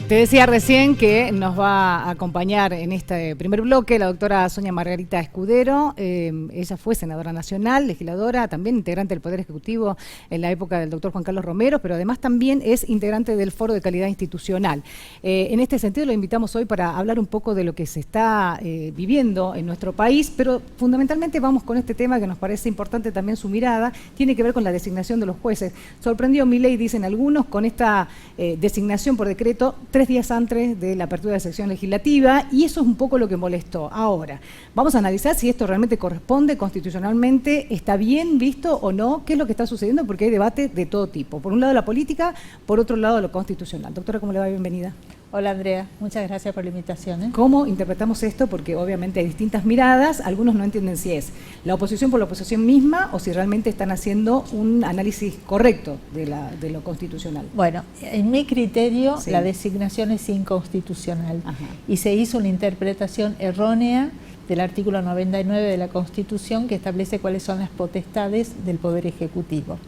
Te decía recién que nos va a acompañar en este primer bloque la doctora Sonia Margarita Escudero. Ella fue senadora nacional, legisladora, también integrante del Poder Ejecutivo en la época del doctor Juan Carlos Romero, pero además también es integrante del Foro de Calidad Institucional. En este sentido lo invitamos hoy para hablar un poco de lo que se está viviendo en nuestro país, pero fundamentalmente vamos con este tema que nos parece importante también su mirada, tiene que ver con la designación de los jueces. Sorprendió Milei, dicen algunos, con esta designación por decreto 3 días antes de la apertura de la sección legislativa, y eso es un poco lo que molestó. Ahora, vamos a analizar si esto realmente corresponde constitucionalmente, está bien visto o no, qué es lo que está sucediendo, porque hay debate de todo tipo. Por un lado la política, por otro lado lo constitucional. Doctora, ¿cómo le va? Bienvenida. Hola Andrea, muchas gracias por la invitación. ¿Cómo interpretamos esto? Porque obviamente hay distintas miradas, algunos no entienden si es la oposición por la oposición misma o si realmente están haciendo un análisis correcto de lo constitucional. Bueno, en mi criterio sí, la designación es inconstitucional. Ajá. Y se hizo una interpretación errónea del artículo 99 de la Constitución que establece cuáles son las potestades del Poder Ejecutivo.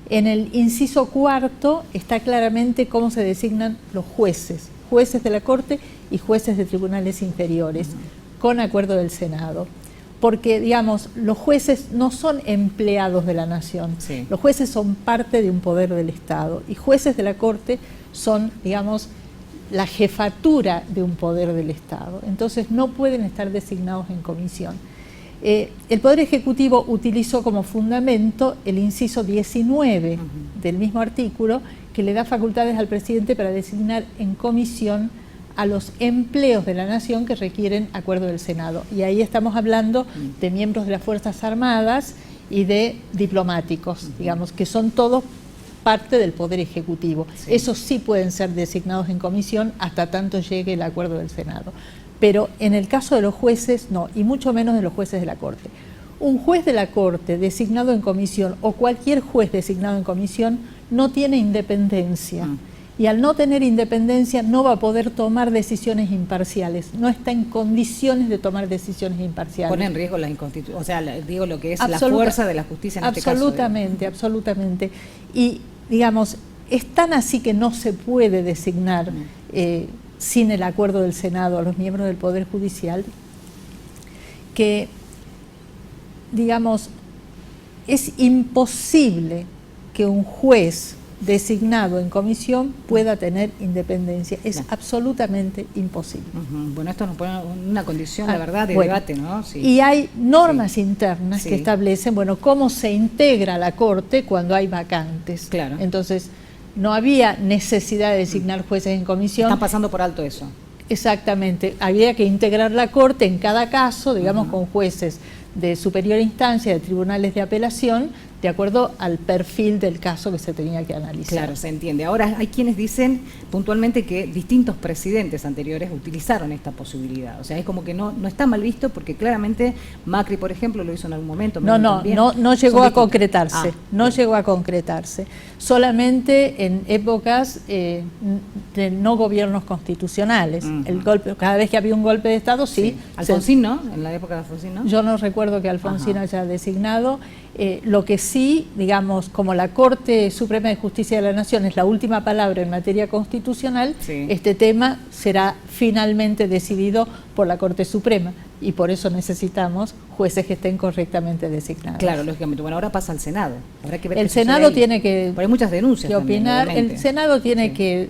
En el inciso cuarto está claramente cómo se designan los jueces de la Corte y jueces de tribunales inferiores, con acuerdo del Senado. Porque, digamos, los jueces no son empleados de la nación, sí, los jueces son parte de un poder del Estado, y jueces de la Corte son, digamos, la jefatura de un poder del Estado. Entonces no pueden estar designados en comisión. El Poder Ejecutivo utilizó como fundamento el inciso 19 del mismo artículo, que le da facultades al presidente para designar en comisión a los empleos de la nación que requieren acuerdo del Senado. Y ahí estamos hablando de miembros de las Fuerzas Armadas y de diplomáticos, digamos, que son todos parte del Poder Ejecutivo. Sí. Esos sí pueden ser designados en comisión hasta tanto llegue el acuerdo del Senado. Pero en el caso de los jueces, no, y mucho menos de los jueces de la Corte. Un juez de la Corte designado en comisión o cualquier juez designado en comisión no tiene independencia. Y al no tener independencia no va a poder tomar decisiones imparciales, no está en condiciones de tomar decisiones imparciales. Pone en riesgo la inconstitución, o sea, digo lo que es la fuerza de la justicia en este caso. Absolutamente, absolutamente. Y, digamos, es tan así que no se puede designar sin el acuerdo del Senado a los miembros del Poder Judicial, que, digamos, es imposible que un juez designado en comisión pueda tener independencia. Es absolutamente imposible. Bueno, esto nos pone una condición, la verdad, de debate, ¿no? Sí. Y hay normas internas que establecen, bueno, cómo se integra la Corte cuando hay vacantes. Claro. Entonces, no había necesidad de designar jueces en comisión. Están pasando por alto eso. Exactamente. Había que integrar la Corte en cada caso, digamos, con jueces de superior instancia, de tribunales de apelación, de acuerdo al perfil del caso que se tenía que analizar. Claro, se entiende. Ahora, hay quienes dicen puntualmente que distintos presidentes anteriores utilizaron esta posibilidad. O sea, es como que no está mal visto porque claramente Macri, por ejemplo, lo hizo en algún momento. No llegó a concretarse. No llegó a concretarse. Solamente en épocas de no gobiernos constitucionales. El golpe, cada vez que había un golpe de Estado, sí. Alfonsín, ¿no? En la época de Alfonsín, ¿no? Yo no recuerdo que Alfonsín haya designado. Lo que sí, digamos, como la Corte Suprema de Justicia de la Nación es la última palabra en materia constitucional, este tema será finalmente decidido por la Corte Suprema y por eso necesitamos jueces que estén correctamente designados. Claro, lógicamente. Bueno, ahora pasa al Senado. Habrá que ver el Senado tiene que... Pero hay muchas denuncias opinar. También, el Senado tiene que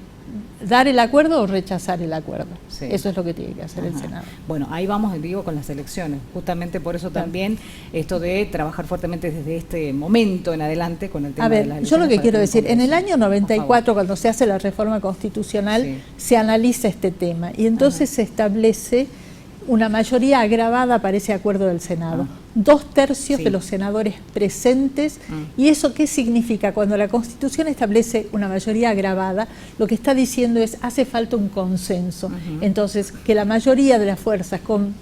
dar el acuerdo o rechazar el acuerdo. Eso es lo que tiene que hacer el Senado. Bueno, ahí vamos, digo, con las elecciones. Justamente por eso también esto de trabajar fuertemente desde este momento en adelante con el tema de las elecciones. Yo lo que quiero decir, en el año 94, cuando se hace la reforma constitucional, se analiza este tema y entonces se establece una mayoría agravada para ese acuerdo del Senado. 2/3 de los senadores presentes. ¿Y eso qué significa? Cuando la Constitución establece una mayoría agravada, lo que está diciendo es hace falta un consenso. Entonces, que la mayoría de las fuerzas con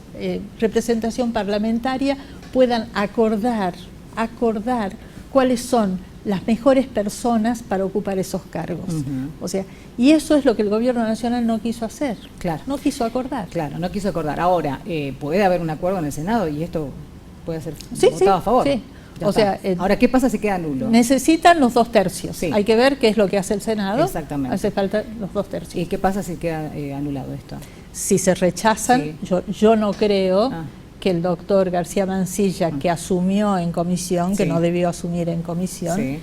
representación parlamentaria puedan acordar cuáles son las mejores personas para ocupar esos cargos. O sea, y eso es lo que el Gobierno Nacional no quiso hacer. Claro. No quiso acordar. Claro, no quiso acordar. Ahora, puede haber un acuerdo en el Senado y esto puede ser votado a favor. O sea, ahora, ¿qué pasa si queda nulo? Necesitan los 2/3. Sí. Hay que ver qué es lo que hace el Senado. Exactamente. Hace falta los 2/3. ¿Y qué pasa si queda anulado esto? Si se rechazan, Sí. yo no creo que el doctor García Mansilla, que asumió en comisión, que no debió asumir en comisión,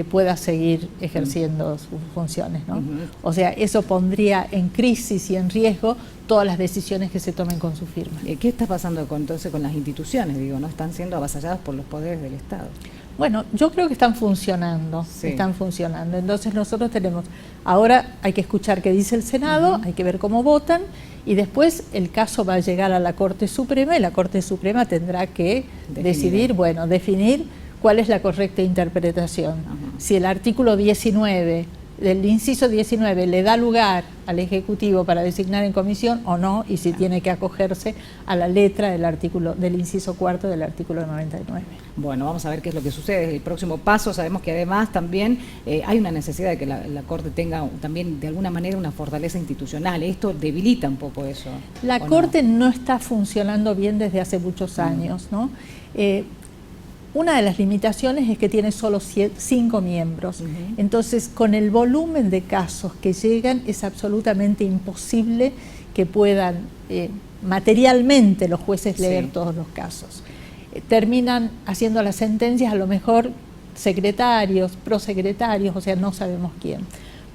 pueda seguir ejerciendo sus funciones, ¿no? O sea, eso pondría en crisis y en riesgo todas las decisiones que se tomen con su firma. ¿Qué está pasando entonces con las instituciones? Digo, ¿no están siendo avasalladas por los poderes del Estado? Bueno, yo creo que están funcionando, Entonces nosotros tenemos, ahora hay que escuchar qué dice el Senado, hay que ver cómo votan, y después el caso va a llegar a la Corte Suprema, y la Corte Suprema tendrá que definir cuál es la correcta interpretación. Si el artículo 19, del inciso 19, le da lugar al Ejecutivo para designar en comisión o no, y si tiene que acogerse a la letra del inciso cuarto del artículo 99. Bueno, vamos a ver qué es lo que sucede. El próximo paso, sabemos que además también hay una necesidad de que la Corte tenga también de alguna manera una fortaleza institucional. Esto debilita un poco eso. La Corte no está funcionando bien desde hace muchos años, ¿no? Una de las limitaciones es que tiene solo 5 miembros. Entonces, con el volumen de casos que llegan, es absolutamente imposible que puedan materialmente los jueces leer todos los casos. Terminan haciendo las sentencias a lo mejor secretarios, prosecretarios, o sea, no sabemos quién.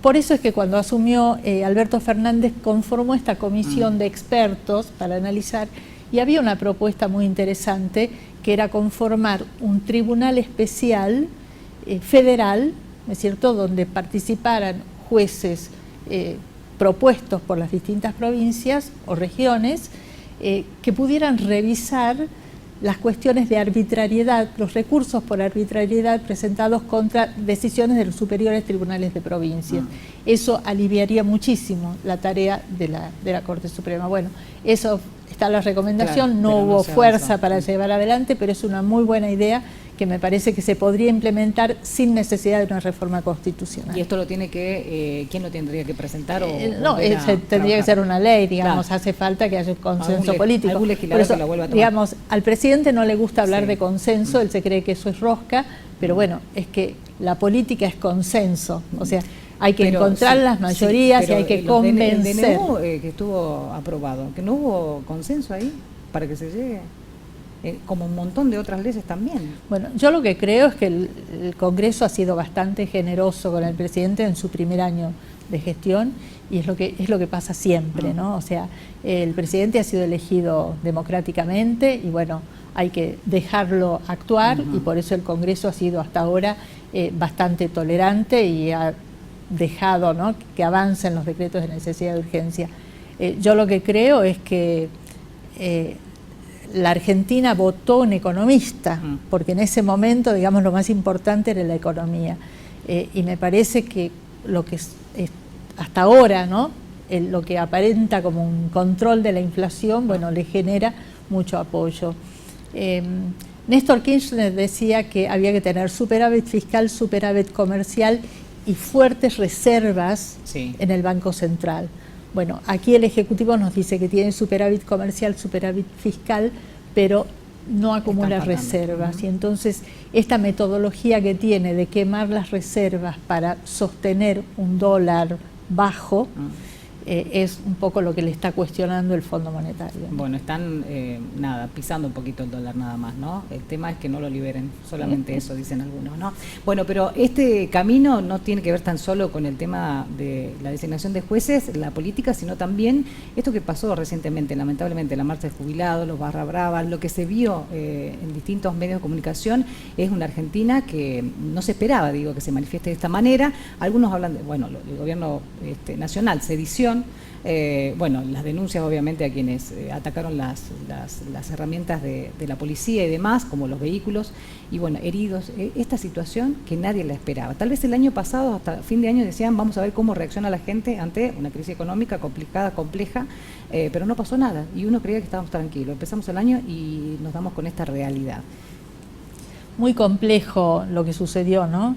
Por eso es que cuando asumió Alberto Fernández, conformó esta comisión de expertos para analizar, y había una propuesta muy interesante, que era conformar un tribunal especial federal, ¿no es cierto?, donde participaran jueces propuestos por las distintas provincias o regiones, que pudieran revisar las cuestiones de arbitrariedad, los recursos por arbitrariedad presentados contra decisiones de los superiores tribunales de provincia. Eso aliviaría muchísimo la tarea de la Corte Suprema. Bueno, eso está la recomendación, no hubo fuerza para llevar adelante, pero es una muy buena idea que me parece que se podría implementar sin necesidad de una reforma constitucional. ¿Y esto lo tiene que, quién lo tendría que presentar? No, tendría que ser una ley, digamos, hace falta que haya consenso político. Algún legislador eso, que lo vuelva a tomar. Digamos, al presidente no le gusta hablar de consenso, él se cree que eso es rosca, pero bueno, es que la política es consenso, o sea, hay que encontrar las mayorías y hay que convencer. El DNU que estuvo aprobado, que no hubo consenso ahí para que se llegue, como un montón de otras leyes también. Bueno, yo lo que creo es que el Congreso ha sido bastante generoso con el presidente en su primer año de gestión, y es lo que pasa siempre, ¿no? O sea, el presidente ha sido elegido democráticamente y bueno, hay que dejarlo actuar, y por eso el Congreso ha sido hasta ahora bastante tolerante y ha dejado, ¿no?, que avancen los decretos de necesidad de urgencia. Yo lo que creo es que la Argentina votó un economista, porque en ese momento, digamos, lo más importante era la economía. Y me parece que lo que hasta ahora, ¿no?, lo que aparenta como un control de la inflación, bueno, le genera mucho apoyo. Néstor Kirchner decía que había que tener superávit fiscal, superávit comercial y fuertes reservas en el Banco Central. Bueno, aquí el Ejecutivo nos dice que tiene superávit comercial, superávit fiscal, pero no acumula reservas. Y entonces esta metodología que tiene de quemar las reservas para sostener un dólar bajo, es un poco lo que le está cuestionando el Fondo Monetario, ¿no? Bueno, están pisando un poquito el dólar nada más, ¿no? El tema es que no lo liberen, solamente eso dicen algunos, ¿no? Bueno, pero este camino no tiene que ver tan solo con el tema de la designación de jueces, la política, sino también esto que pasó recientemente, lamentablemente, la marcha de jubilados, los barra bravas, lo que se vio en distintos medios de comunicación, es una Argentina que no se esperaba, digo, que se manifieste de esta manera. Algunos hablan de, bueno, el gobierno nacional, sedición. Bueno, las denuncias obviamente a quienes atacaron las herramientas de la policía y demás, como los vehículos, y bueno, heridos, esta situación que nadie la esperaba. Tal vez el año pasado, hasta fin de año, decían vamos a ver cómo reacciona la gente ante una crisis económica complicada, compleja, pero no pasó nada, y uno creía que estábamos tranquilos. Empezamos el año y nos damos con esta realidad. Muy complejo lo que sucedió, ¿no?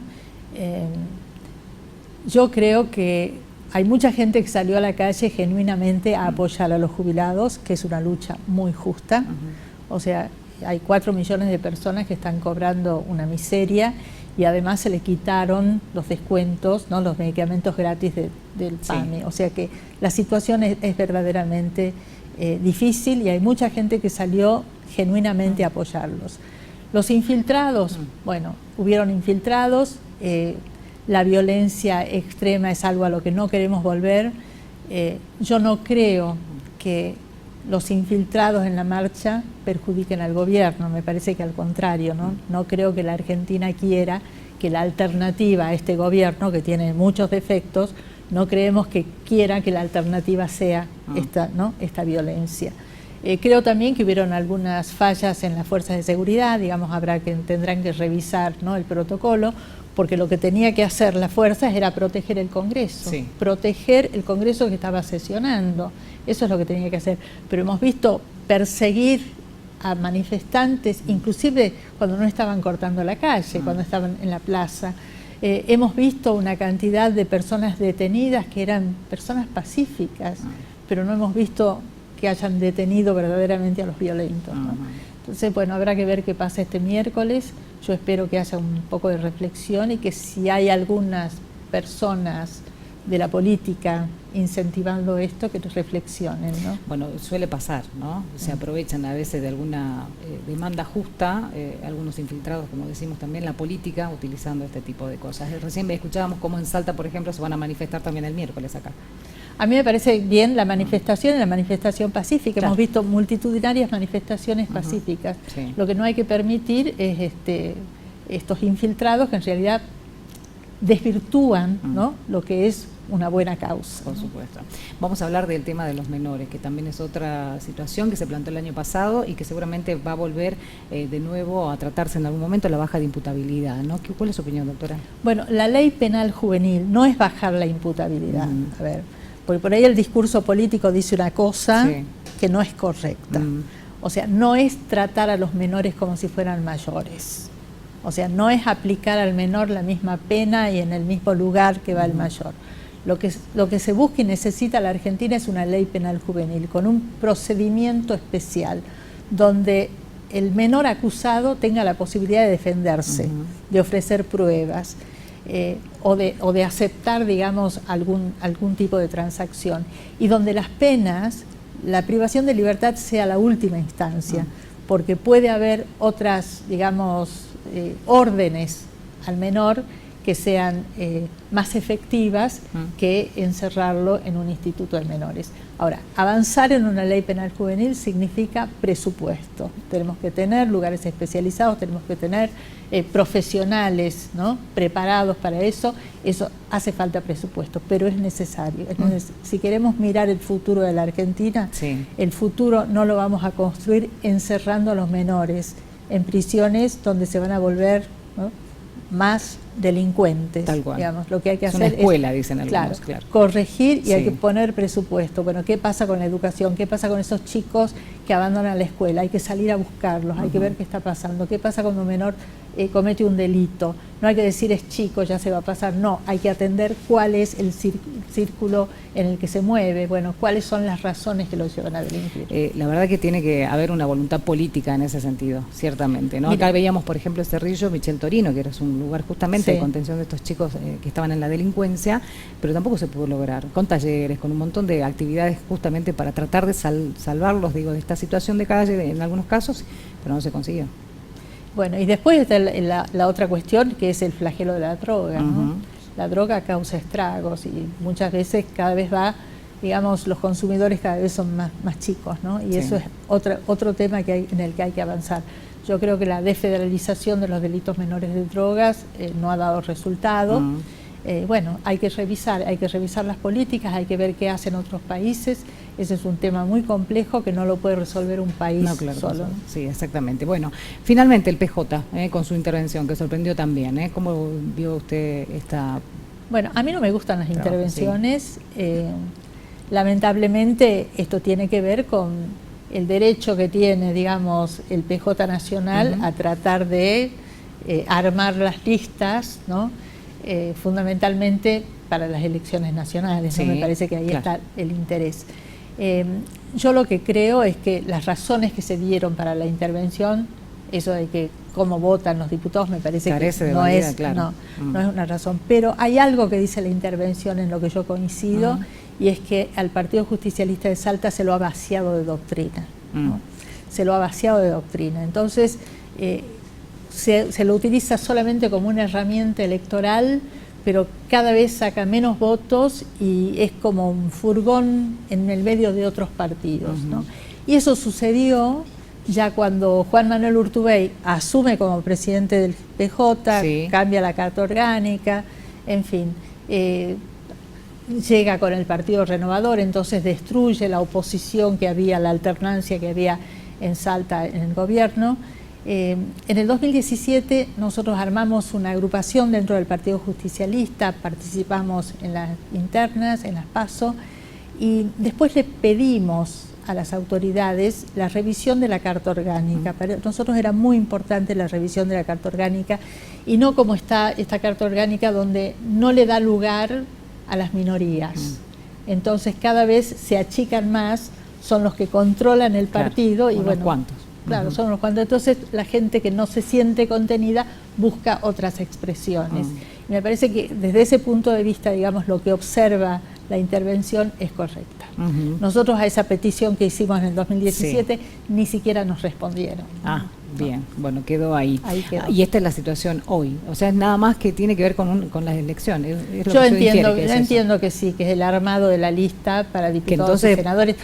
Yo creo que hay mucha gente que salió a la calle genuinamente a apoyar a los jubilados, que es una lucha muy justa. O sea, hay 4 millones de personas que están cobrando una miseria y además se le quitaron los descuentos, ¿no? Los medicamentos gratis del PAMI. O sea que la situación es verdaderamente difícil y hay mucha gente que salió genuinamente a apoyarlos. Los infiltrados, bueno, hubieron infiltrados, la violencia extrema es algo a lo que no queremos volver. Yo no creo que los infiltrados en la marcha perjudiquen al gobierno, me parece que al contrario, ¿no? No creo que la Argentina quiera que la alternativa a este gobierno, que tiene muchos defectos, no creemos que quiera que la alternativa sea esta violencia. Creo también que hubieron algunas fallas en las fuerzas de seguridad, digamos, tendrán que revisar, ¿no?, el protocolo, porque lo que tenía que hacer las fuerzas era proteger el Congreso, proteger el Congreso que estaba sesionando, eso es lo que tenía que hacer. Pero hemos visto perseguir a manifestantes, inclusive cuando no estaban cortando la calle, cuando estaban en la plaza. Hemos visto una cantidad de personas detenidas que eran personas pacíficas, pero no hemos visto que hayan detenido verdaderamente a los violentos, ¿no? Entonces, bueno, habrá que ver qué pasa este miércoles. Yo espero que haya un poco de reflexión y que si hay algunas personas de la política incentivando esto, que reflexionen, ¿no? Bueno, suele pasar, ¿no? Se aprovechan a veces de alguna demanda justa, algunos infiltrados, como decimos también, la política, utilizando este tipo de cosas. Recién escuchábamos cómo en Salta, por ejemplo, se van a manifestar también el miércoles acá. A mí me parece bien la manifestación y la manifestación pacífica. Hemos visto multitudinarias manifestaciones pacíficas. Lo que no hay que permitir es estos infiltrados que en realidad desvirtúan, ¿no?, lo que es una buena causa. Por supuesto. Vamos a hablar del tema de los menores, que también es otra situación que se planteó el año pasado y que seguramente va a volver de nuevo a tratarse en algún momento, la baja de imputabilidad, ¿no? ¿Cuál es su opinión, doctora? Bueno, la ley penal juvenil no es bajar la imputabilidad. A ver, porque por ahí el discurso político dice una cosa que no es correcta. O sea, no es tratar a los menores como si fueran mayores. O sea, no es aplicar al menor la misma pena y en el mismo lugar que va el mayor. Lo que se busca y necesita la Argentina es una ley penal juvenil con un procedimiento especial donde el menor acusado tenga la posibilidad de defenderse, de ofrecer pruebas o de aceptar, digamos, algún tipo de transacción, y donde las penas, la privación de libertad sea la última instancia, porque puede haber otras, digamos, órdenes al menor que sean más efectivas que encerrarlo en un instituto de menores. Ahora, avanzar en una ley penal juvenil significa presupuesto. Tenemos que tener lugares especializados, tenemos que tener profesionales, ¿no?, preparados para eso. Eso hace falta presupuesto, pero es necesario. Si queremos mirar el futuro de la Argentina, el futuro no lo vamos a construir encerrando a los menores en prisiones donde se van a volver, ¿no?, más delincuentes. Tal cual. Digamos, lo que hay que hacer es una escuela, dicen algunos, claro, corregir y hay que poner presupuesto. Bueno, ¿qué pasa con la educación? ¿Qué pasa con esos chicos que abandonan la escuela? Hay que salir a buscarlos, hay que ver qué está pasando. ¿Qué pasa cuando un menor comete un delito? No hay que decir es chico, ya se va a pasar. No, hay que atender cuál es el círculo en el que se mueve, bueno, cuáles son las razones que lo llevan a delinquir. La verdad que tiene que haber una voluntad política en ese sentido, ciertamente, ¿no? Acá veíamos, por ejemplo, Cerrillo, Michel Torino, que era un lugar justamente de contención de estos chicos que estaban en la delincuencia, pero tampoco se pudo lograr, con talleres, con un montón de actividades justamente para tratar de salvarlos, digo, de esta situación de calle en algunos casos, pero no se consiguió. Bueno, y después está la otra cuestión, que es el flagelo de la droga, ¿no? La droga causa estragos y muchas veces cada vez digamos, los consumidores cada vez son más chicos, ¿no? Y eso es otro tema en el que hay que avanzar. Yo creo que la desfederalización de los delitos menores de drogas no ha dado resultado. Bueno, hay que revisar las políticas, hay que ver qué hacen otros países. Ese es un tema muy complejo que no lo puede resolver un país solo, ¿no? Sí, exactamente. Bueno, finalmente el PJ, con su intervención, que sorprendió también. ¿Cómo vio usted esta...? Bueno, a mí no me gustan las intervenciones. Lamentablemente esto tiene que ver con el derecho que tiene, digamos, el PJ Nacional a tratar de armar las listas, ¿no? Fundamentalmente para las elecciones nacionales, ¿no? Me parece que ahí está el interés. Yo lo que creo es que las razones que se dieron para la intervención, eso de que cómo votan los diputados, me parece carece que de no validez, es, claro. no es una razón. Pero hay algo que dice la intervención en lo que yo coincido, y es que al Partido Justicialista de Salta se lo ha vaciado de doctrina, ¿no? Se lo ha vaciado de doctrina. Entonces, se lo utiliza solamente como una herramienta electoral, pero cada vez saca menos votos y es como un furgón en el medio de otros partidos, ¿no? Y eso sucedió ya cuando Juan Manuel Urtubey asume como presidente del PJ, sí, cambia la Carta Orgánica, en fin, llega con el Partido Renovador, entonces destruye la oposición que había, la alternancia que había en Salta en el gobierno. En el 2017 nosotros armamos una agrupación dentro del Partido Justicialista, participamos en las internas, en las PASO, y después le pedimos a las autoridades la revisión de la Carta Orgánica. Para nosotros era muy importante la revisión de la Carta Orgánica, y no como está esta Carta Orgánica donde no le da lugar a las minorías. Entonces cada vez se achican más, son los que controlan el partido, claro, y bueno, ¿cuántos? Claro, son unos cuantos. Entonces la gente que no se siente contenida busca otras expresiones. Y me parece que desde ese punto de vista, digamos, lo que observa la intervención es correcta. Nosotros a esa petición que hicimos en el 2017 sí, ni siquiera nos respondieron. Ah, bien, bueno, quedó ahí. Ahí quedó. Y esta es la situación hoy. O sea, es nada más que tiene que ver con las elecciones. Es lo yo que entiendo que sí, que es el armado de la lista para diputados entonces, y senadores.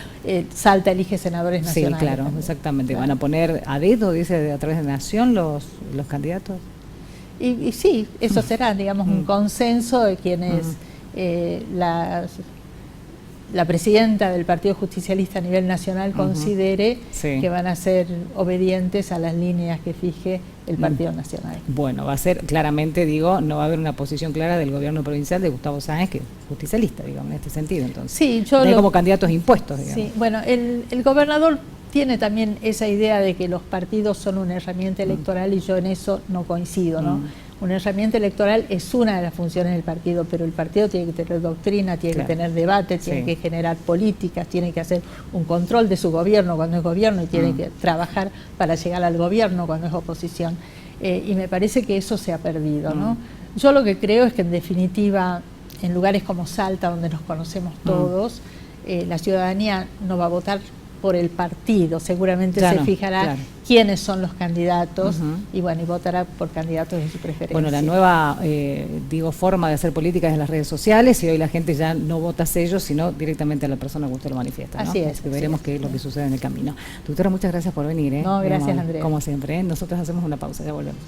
Salta elige senadores nacionales. Sí, claro, también, exactamente. Claro. ¿Van a poner a dedo, dice, a través de Nación los candidatos? Y sí, eso será, digamos, un consenso de quienes la presidenta del Partido Justicialista a nivel nacional considere que van a ser obedientes a las líneas que fije el Partido Nacional. Bueno, va a ser claramente, digo, no va a haber una posición clara del gobierno provincial de Gustavo Sáenz, que es justicialista, digamos, en este sentido. Entonces, sí, como candidatos impuestos, digamos. Sí, bueno, el gobernador tiene también esa idea de que los partidos son una herramienta electoral, y yo en eso no coincido, ¿no? Una herramienta electoral es una de las funciones del partido, pero el partido tiene que tener doctrina, tiene que tener debate, tiene que generar políticas, tiene que hacer un control de su gobierno cuando es gobierno, y tiene que trabajar para llegar al gobierno cuando es oposición. Y me parece que eso se ha perdido, ¿no? Yo lo que creo es que en definitiva, en lugares como Salta, donde nos conocemos todos, la ciudadanía no va a votar por el partido, seguramente se fijará quiénes son los candidatos y bueno, y votará por candidatos de su preferencia. Bueno, la nueva, forma de hacer política es en las redes sociales, y hoy la gente ya no vota a sellos, sino directamente a la persona que usted lo manifiesta, ¿no? Así es. Que veremos qué es lo que sucede en el camino. Doctora, muchas gracias por venir. No, gracias, Andrea. Como siempre, Nosotros hacemos una pausa, ya volvemos.